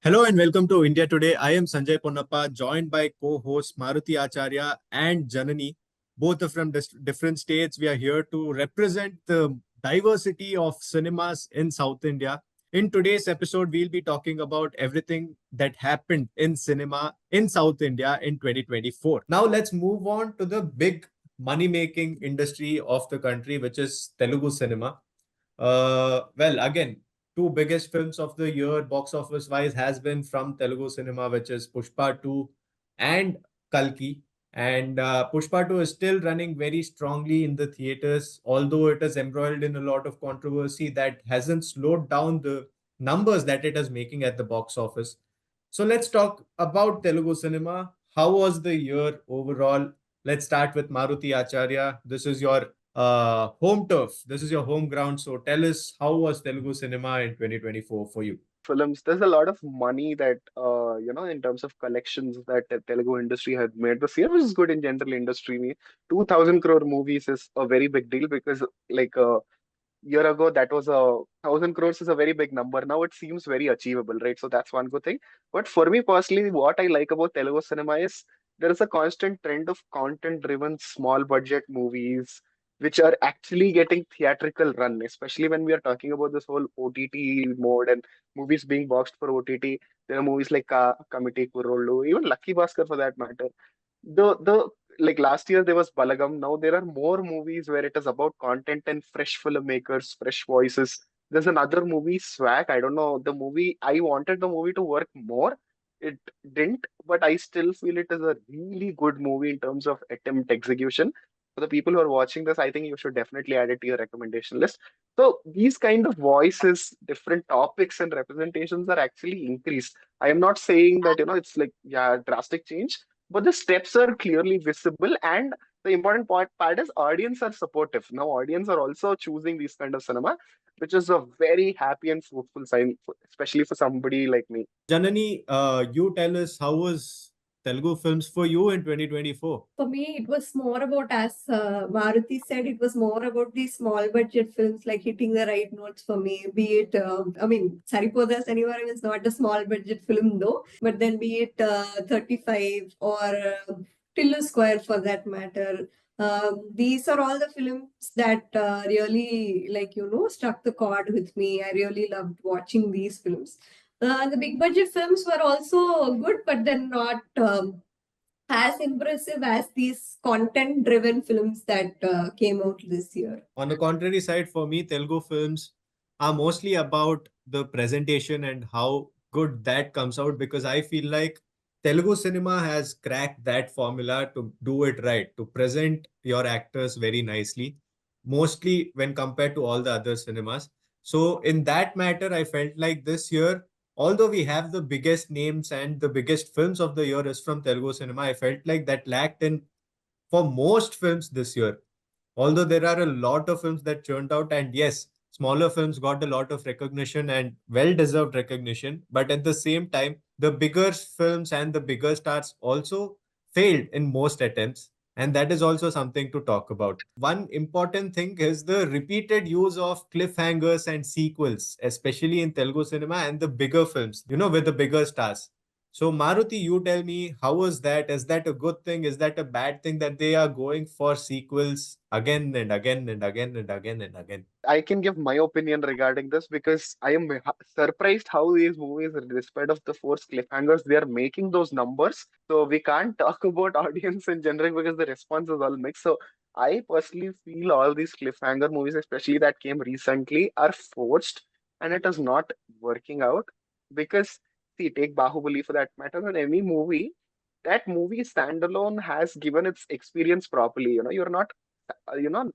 Hello and welcome to India Today. I am Sanjay Ponnappa, joined by co-hosts Maruti Acharya and Janani. Both are from different states. We are here to represent the diversity of cinemas in South India. In today's episode, we'll be talking about everything that happened in cinema in South India in 2024. Now, let's move on to the big money-making industry of the country, which is Telugu cinema. Again, two biggest films of the year box office wise has been from Telugu cinema, which is Pushpa 2 and Kalki. And Pushpa 2 is still running very strongly in the theaters, although it is embroiled in a lot of controversy that hasn't slowed down the numbers that it is making at the box office. So let's talk about Telugu cinema. How was the year overall? Let's start with Maruti Acharya. This is your home turf. This is your home ground. So tell us, how was Telugu cinema in 2024 for you? Films. There's a lot of money that in terms of collections that the Telugu industry had made this year, which is good in general industry. 2,000 crore movies is a very big deal because like a year ago that was 1,000 crores is a very big number. Now it seems very achievable, right? So that's one good thing. But for me personally, what I like about Telugu cinema is there is a constant trend of content-driven small budget movies which are actually getting theatrical run, especially when we are talking about this whole OTT mode and movies being boxed for OTT. There are movies like Committee, Kurrollu, even Lucky Bhaskar for that matter. The like last year there was Balagam. Now there are more movies where it is about content and fresh filmmakers, fresh voices. There's another movie, Swag. I don't know the movie. I wanted the movie to work more. It didn't, but I still feel it is a really good movie in terms of attempt execution. For the people who are watching this, I think you should definitely add it to your recommendation list. So these kind of voices, different topics and representations are actually increased. I am not saying that it's like yeah drastic change, but the steps are clearly visible, and the important part is audience are supportive. Now audience are also choosing these kind of cinema, which is a very happy and fruitful sign, especially for somebody like me. Janani, you tell us, how was Telugu films for you in 2024? For me, it was more about, as Maruti said, it was more about the small budget films, like hitting the right notes for me. Be it, Saripoda Sanivaaram is not a small budget film though, but then be it 35 or Tillu Square for that matter. These are all the films that really, struck the chord with me. I really loved watching these films. The big budget films were also good, but then not as impressive as these content driven films that came out this year. On the contrary side, for me, Telugu films are mostly about the presentation and how good that comes out, because I feel like Telugu cinema has cracked that formula to do it right, to present your actors very nicely, mostly when compared to all the other cinemas. So, in that matter, I felt like this year, although we have the biggest names and the biggest films of the year is from Telugu cinema, I felt like that lacked in for most films this year. Although there are a lot of films that churned out, and yes, smaller films got a lot of recognition and well deserved recognition, but at the same time, the bigger films and the bigger stars also failed in most attempts. And that is also something to talk about. One important thing is the repeated use of cliffhangers and sequels, especially in Telugu cinema and the bigger films, with the bigger stars. So, Maruti, you tell me, how was that? Is that a good thing? Is that a bad thing that they are going for sequels again and again and again and again and again? I can give my opinion regarding this because I am surprised how these movies, despite of the forced cliffhangers, they are making those numbers. So we can't talk about audience in general because the response is all mixed. So I personally feel all these cliffhanger movies, especially that came recently, are forced and it is not working out because see, take Bahubali for that matter, or any movie. That movie standalone has given its experience properly. You're not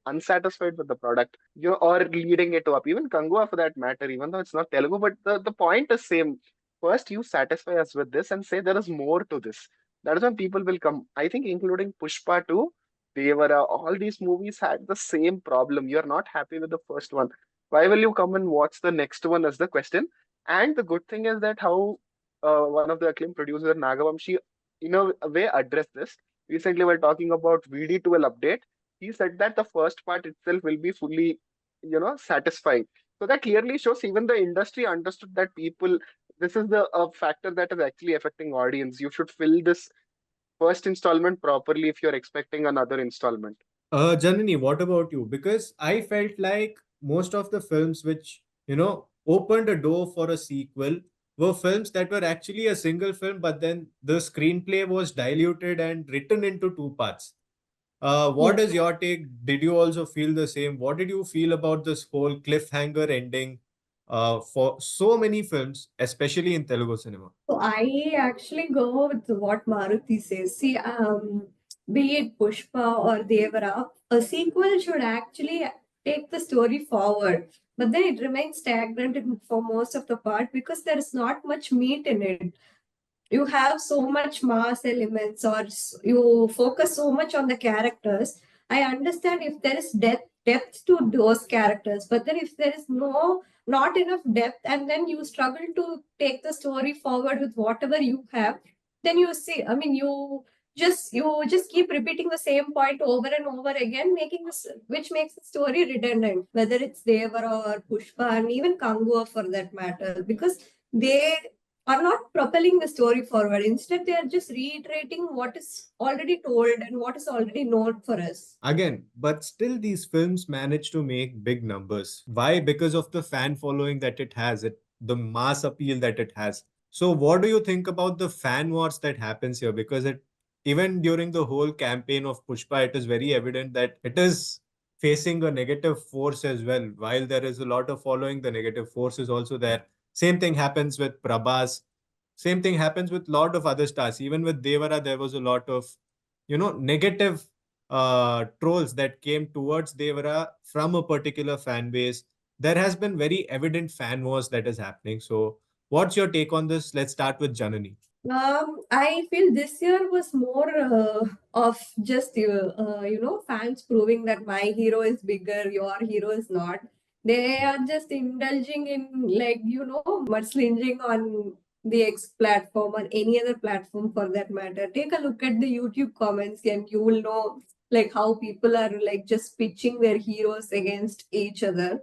unsatisfied with the product, or leading it up, even Kangua for that matter, even though it's not Telugu, but the point is same. First you satisfy us with this and say there is more to this. That is when people will come, I think, including Pushpa 2, Devara, all these movies had the same problem. You're not happy with the first one, why will you come and watch the next one is the question. And the good thing is that how one of the acclaimed producer Nagavamshi in a way addressed this recently while talking about VD12 update. He said that the first part itself will be fully, satisfying. So that clearly shows even the industry understood that people, this is the factor that is actually affecting audience. You should fill this first installment properly if you're expecting another installment. Janani, what about you? Because I felt like most of the films which, opened a door for a sequel were films that were actually a single film, but then the screenplay was diluted and written into two parts. What Yes. is your take? Did you also feel the same? What did you feel about this whole cliffhanger ending for so many films, especially in Telugu cinema? So I actually go with what Maruti says. See, be it Pushpa or Devara, a sequel should actually take the story forward. But then it remains stagnant for most of the part because there is not much meat in it. You have so much mass elements, or you focus so much on the characters. I understand if there is depth to those characters, but then if there is not enough depth, and then you struggle to take the story forward with whatever you have, then you see, I mean, you just keep repeating the same point over and over again, making this, which makes the story redundant, whether it's Devara or Pushpa and even Kangua for that matter, because they are not propelling the story forward. Instead, they are just reiterating what is already told and what is already known for us. Again, but still these films manage to make big numbers. Why? Because of the fan following that it has, the mass appeal that it has. So what do you think about the fan wars that happens here? Because it, even during the whole campaign of Pushpa, it is very evident that it is facing a negative force as well. While there is a lot of following, the negative force is also there. Same thing happens with Prabhas. Same thing happens with a lot of other stars. Even with Devara, there was a lot of, negative trolls that came towards Devara from a particular fan base. There has been very evident fan wars that is happening. So, what's your take on this? Let's start with Janani. I feel this year was more of just fans proving that my hero is bigger, your hero is not. They are just indulging in, like, mudslinging on the X platform or any other platform for that matter. Take a look at the YouTube comments and you will know like how people are like just pitching their heroes against each other.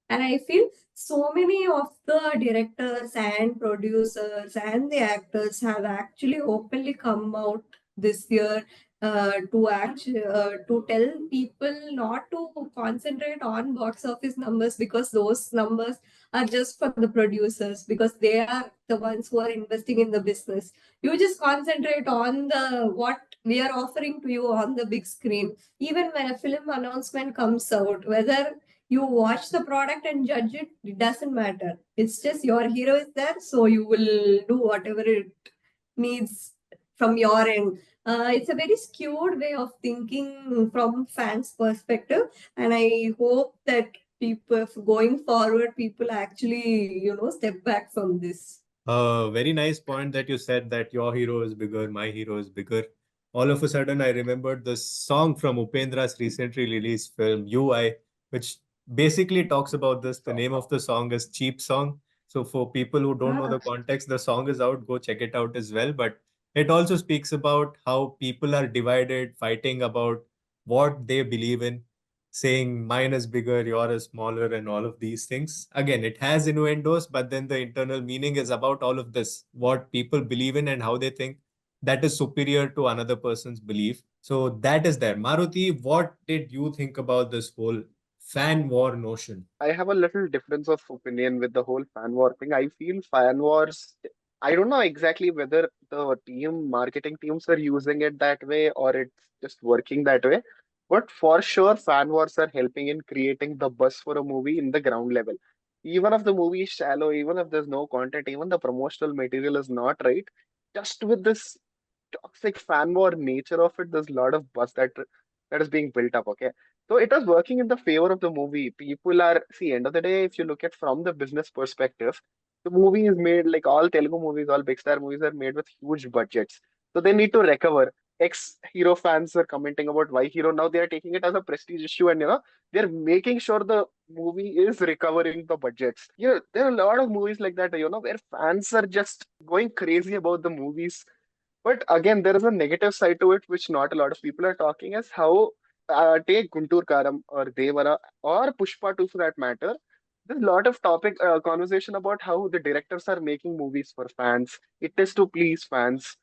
And I feel so many of the directors and producers and the actors have actually openly come out this year to tell people not to concentrate on box office numbers, because those numbers are just for the producers, because they are the ones who are investing in the business. You just concentrate on the what we are offering to you on the big screen. Even when a film announcement comes out, whether you watch the product and judge it, it doesn't matter. It's just your hero is there, so you will do whatever it needs from your end. It's a very skewed way of thinking from fans' perspective, and I hope that people going forward, people actually step back from this. Very nice point that you said that your hero is bigger, my hero is bigger. All of a sudden, I remembered the song from Upendra's recently released film, UI, which basically talks about this. The name of the song is Cheap Song. So, for people who don't know Ah, the context, the song is out. Go check it out as well. But it also speaks about how people are divided, fighting about what they believe in, saying mine is bigger, yours is smaller, and all of these things. Again, it has innuendos, but then the internal meaning is about all of this, what people believe in and how they think that is superior to another person's belief. So that is there. Maruti, what did you think about this whole fan war notion? I have a little difference of opinion with the whole fan war thing. I feel fan wars, I don't know exactly whether the marketing teams are using it that way or it's just working that way. But for sure, fan wars are helping in creating the buzz for a movie in the ground level. Even if the movie is shallow, even if there's no content, even the promotional material is not right, just with this toxic fan war nature of it, there's a lot of buzz that is being built up. Okay, so it was working in the favor of the movie. People are, see, end of the day, if you look at from the business perspective, the movie is made like all Telugu movies, all big star movies are made with huge budgets, so they need to recover. Ex hero fans are commenting about why hero, now they are taking it as a prestige issue, and they're making sure the movie is recovering the budgets. There are a lot of movies like that, where fans are just going crazy about the movies, but again, there is a negative side to it, which not a lot of people are talking, is how take Guntur Kaaram or Devara or Pushpa 2 for that matter. There's a lot of topic conversation about how the directors are making movies for fans. It is to please fans.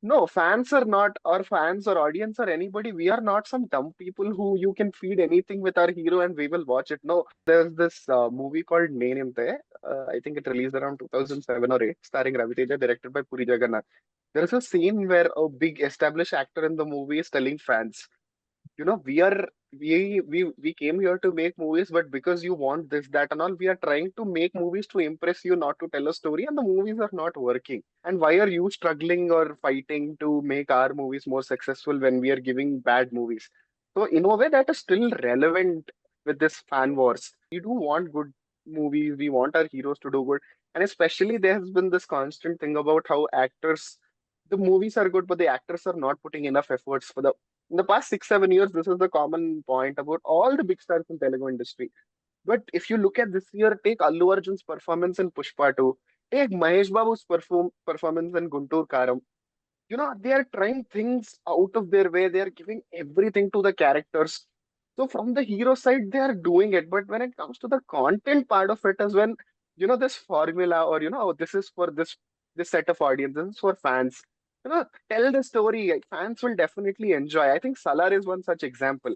No, fans are not, or fans or audience or anybody. We are not some dumb people who you can feed anything with our hero and we will watch it. No, there's this movie called Neninte. I think it released around 2007 or 8, starring Ravi Teja, directed by Puri Jagannath. There is a scene where a big established actor in the movie is telling fans, we came here to make movies, but because you want this, that, and all, we are trying to make movies to impress you, not to tell a story, and the movies are not working. And why are you struggling or fighting to make our movies more successful when we are giving bad movies? So in a way that is still relevant with this fan wars. We do want good movies, we want our heroes to do good. And especially there has been this constant thing about how actors, the movies are good, but the actors are not putting enough efforts for the in the past 6 7 years. This is the common point about all the big stars in Telugu industry. But if you look at this year, take Allu Arjun's performance in Pushpa 2, take Mahesh Babu's performance in Guntur Kaaram. They are trying things out of their way. They are giving everything to the characters. So from the hero side, they are doing it. But when it comes to the content part of it, is when this formula, or oh, this is for this set of audience, this is for fans. Tell the story. Like, fans will definitely enjoy. I think Salar is one such example.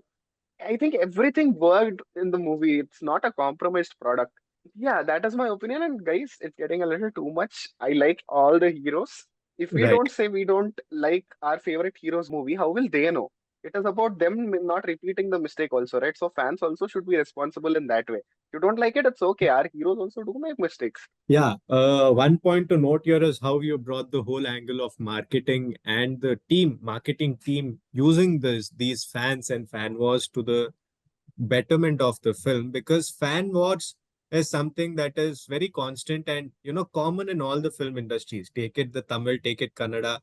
I think everything worked in the movie. It's not a compromised product. Yeah, that is my opinion. And guys, it's getting a little too much. I like all the heroes. If we Right. don't say we don't like our favorite hero's movie, how will they know? It is about them not repeating the mistake also, right? So fans also should be responsible in that way. If you don't like it, it's okay. Our heroes also do make mistakes. Yeah, one point to note here is how you brought the whole angle of marketing and the marketing team using these fans and fan wars to the betterment of the film, because fan wars is something that is very constant and common in all the film industries. Take it the Tamil, take it Kannada.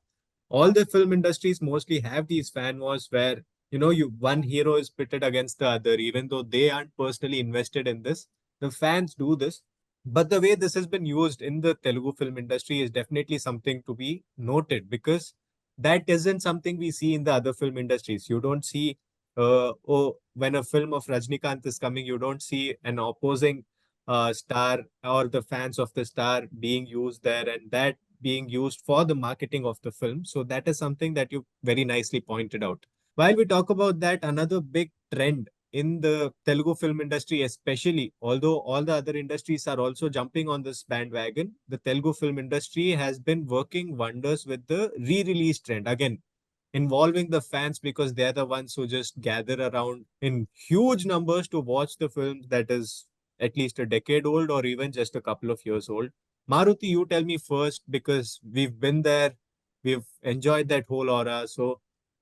All the film industries mostly have these fan wars where you one hero is pitted against the other, even though they aren't personally invested in this. The fans do this, but the way this has been used in the Telugu film industry is definitely something to be noted, because that isn't something we see in the other film industries. You don't see, when a film of Rajnikant is coming, you don't see an opposing star or the fans of the star being used there, and that being used for the marketing of the film. So that is something that you very nicely pointed out. While we talk about that, another big trend in the Telugu film industry, especially, although all the other industries are also jumping on this bandwagon, the Telugu film industry has been working wonders with the re-release trend. Again, involving the fans, because they're the ones who just gather around in huge numbers to watch the film that is at least a decade old or even just a couple of years old. Maruti, you tell me first, because we've been there, we've enjoyed that whole aura. So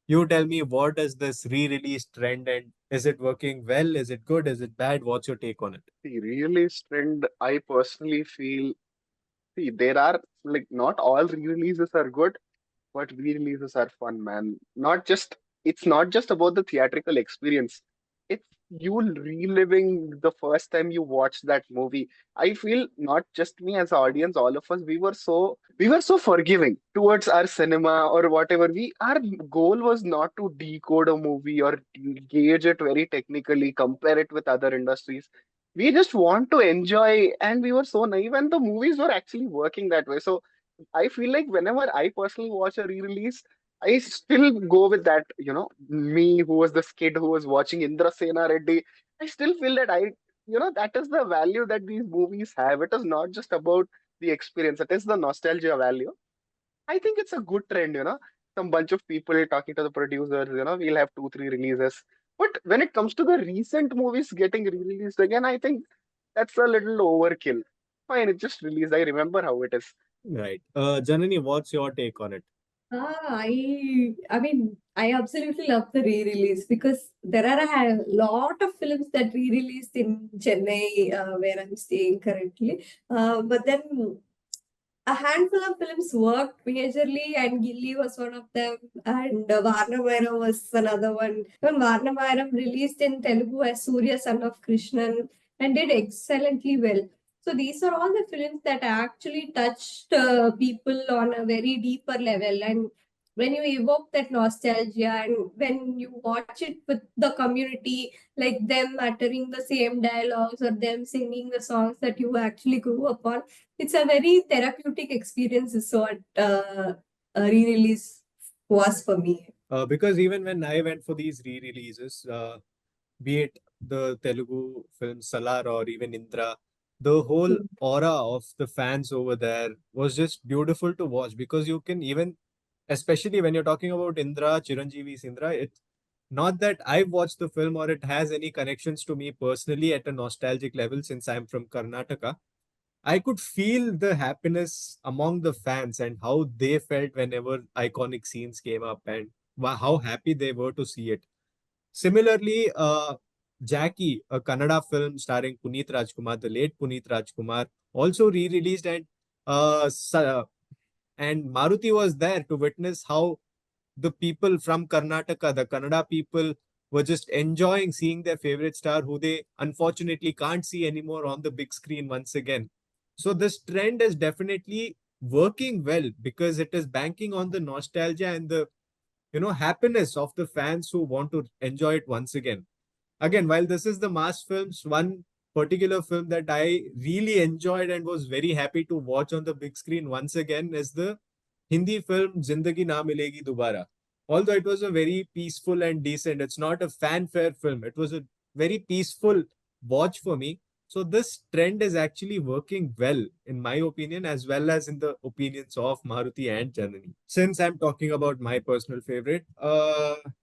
you tell me, what is this re-release trend, and is it working well? Is it good? Is it bad? What's your take on it? The re-release trend, I personally feel, see, there are, like, not all re-releases are good, but re-releases are fun, man. It's not just about the theatrical experience. It's you reliving the first time you watched that movie. I feel not just me as an audience, all of us, we were so forgiving towards our cinema or whatever. Our goal was not to decode a movie or gauge it very technically, compare it with other industries. We just want to enjoy, and we were so naive, and the movies were actually working that way. So I feel like whenever I personally watch a re-release, I still go with that, me who was this kid who was watching Indra Sena Reddy. I still feel that that is the value that these movies have. It is not just about the experience, it is the nostalgia value. I think it's a good trend. Some bunch of people talking to the producers, we'll have 2 3 releases. But when it comes to the recent movies getting re-released again, I think that's a little overkill. Fine, it just released. I remember how it is. Right. Janani, what's your take on it? I mean, I absolutely love the re-release because there are a lot of films that re-released in Chennai, where I'm staying currently. But then a handful of films worked majorly, and Gilly was one of them, and Varnamairam was another one. Even Varnamairam released in Telugu as Surya, son of Krishnan, and did excellently well. So these are all the films that actually touched people on a very deeper level. And when you evoke that nostalgia and when you watch it with the community, like them uttering the same dialogues or them singing the songs that you actually grew up on, it's a very therapeutic experience, is what a re-release was for me. Because even when I went for these re-releases, be it the Telugu film Salar or even Indra, the whole aura of the fans over there was just beautiful to watch because you can even, especially when you're talking about Indra, Chiranjeevi's Indra, it's not that I've watched the film or it has any connections to me personally at a nostalgic level since I'm from Karnataka. I could feel the happiness among the fans and how they felt whenever iconic scenes came up and how happy they were to see it. Similarly, Jackie, a Kannada film starring Puneet Rajkumar, the late Puneet Rajkumar, also re-released, and Maruti was there to witness how the people from Karnataka, the Kannada people, were just enjoying seeing their favorite star, who they unfortunately can't see anymore on the big screen once again. So this trend is definitely working well because it is banking on the nostalgia and the happiness of the fans who want to enjoy it once again. Again, while this is the mass films, one particular film that I really enjoyed and was very happy to watch on the big screen once again is the Hindi film Zindagi Na Milegi Dobara. Although it was a very peaceful and decent, it's not a fanfare film. It was a very peaceful watch for me. So this trend is actually working well, in my opinion, as well as in the opinions of Maruti and Janani. Since I'm talking about my personal favorite,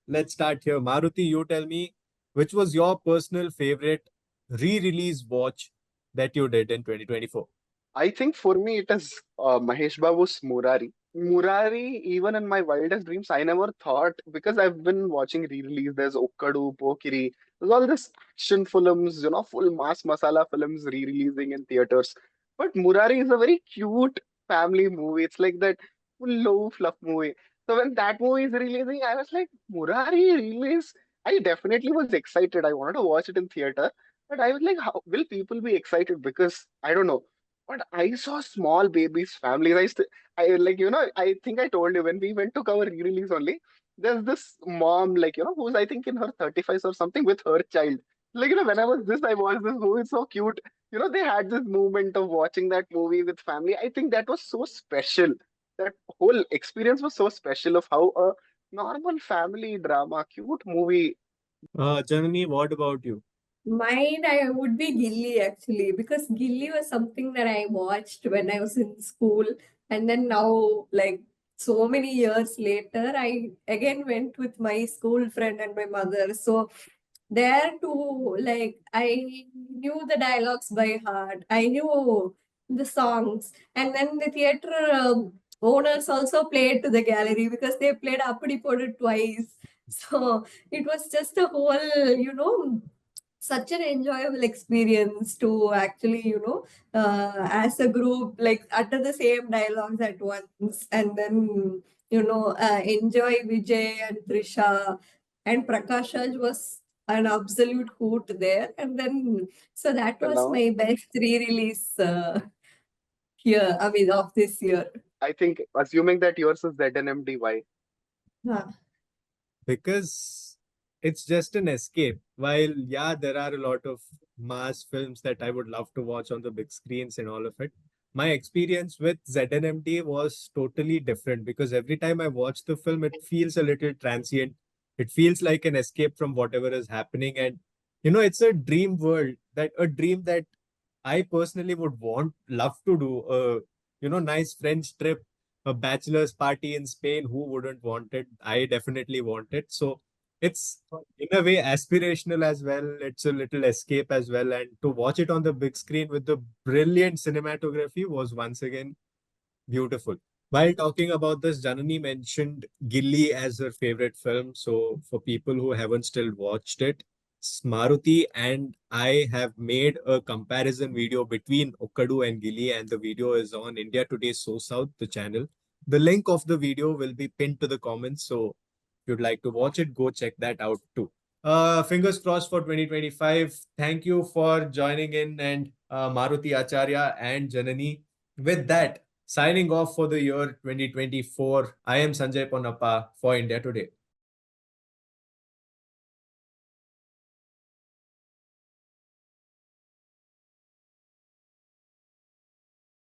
let's start here. Maruti, you tell me, which was your personal favorite re-release watch that you did in 2024? I think for me it is Mahesh Babu's Murari. Murari, even in my wildest dreams, I never thought, because I've been watching re-release. There's Okkadu, Pokiri. There's all this action films, full mass masala films re-releasing in theaters. But Murari is a very cute family movie. It's like that full low fluff movie. So when that movie is releasing, I was like, Murari release. I definitely was excited. I wanted to watch it in theater. But I was like, how will people be excited? Because I don't know. But I saw small babies, families. I like, I think I told you when we went to cover re-release only. There's this mom, like, who's I think in her 35s or something with her child. Like, when I was this, I watched this movie. It's so cute. They had this moment of watching that movie with family. I think that was so special. That whole experience was so special of how a normal family drama, cute movie. Janani, what about you? Mine, I would be Gilly actually, because Gilly was something that I watched when I was in school, and then now, like so many years later, I again went with my school friend and my mother. So there too, like I knew the dialogues by heart. I knew the songs, and then the theater owners also played to the gallery because they played Appadi Podu twice. So it was just a whole, such an enjoyable experience to actually, as a group, like utter the same dialogues at once, and then, enjoy Vijay and Trisha, and Prakash Raj was an absolute hoot there. And then, so that And was now, my best re-release here, I mean, of this year. I think, assuming that yours is ZNMDY. Huh. Because it's just an escape. While, yeah, there are a lot of mass films that I would love to watch on the big screens and all of it. My experience with ZNMT was totally different because every time I watch the film, it feels a little transient. It feels like an escape from whatever is happening. And, it's a dream world, that a dream that I personally would love to do. Nice French trip, a bachelor's party in Spain. Who wouldn't want it? I definitely want it. So it's in a way aspirational as well. It's a little escape as well. And to watch it on the big screen with the brilliant cinematography was once again beautiful. While talking about this, Janani mentioned Gilly as her favorite film. So for people who haven't still watched it, Maruti and I have made a comparison video between Okkadu and Gilly, and the video is on India Today So South, the channel. The link of the video will be pinned to the comments. So if you'd like to watch it, go check that out too. Fingers crossed for 2025. Thank you for joining in, and Maruti Acharya and Janani. With that, Signing off for the year 2024, I am Sanjay Ponnappa for India Today.